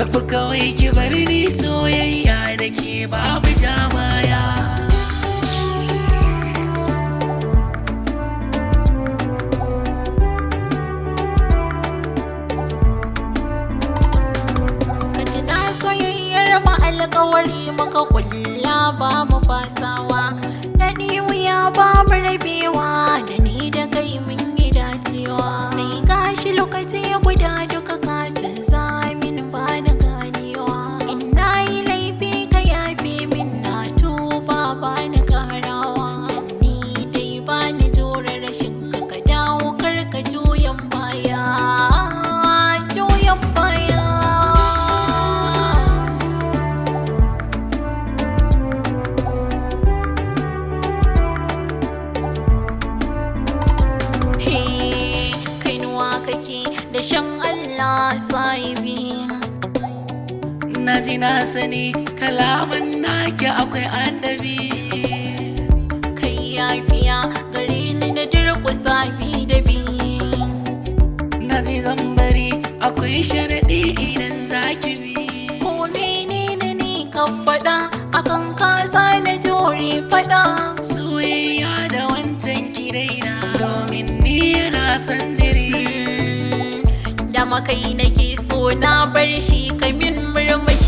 tafi kawai ki bar ni soyayya da ke babu jamaya. Alƙawari muka kulla ba mu fasawa, daɗi wuya ba mu rabewa, da ni da kai mun yi dacewa. Sai gashi lokaci guda duka ka canza min ba na ganewa. In na yi laifi ka yafe min na tuba ba na karawa. Ni dai ba ni jure rashin ka dawo kar ka juyan baya. Da shan Allah sahibi, na ji na sani kalaman naki akwai adabi. kai yafiya gare ni da durƙusa bi da bi. Na ji zambari akwai sharaɗi idan zaki bi. Ko menene ni ka faɗa akan kaza na jure faɗa. Soyayya da wancan ki daina domin ni yana son jiri. Da makai nake so na bar shi kamin murmushi.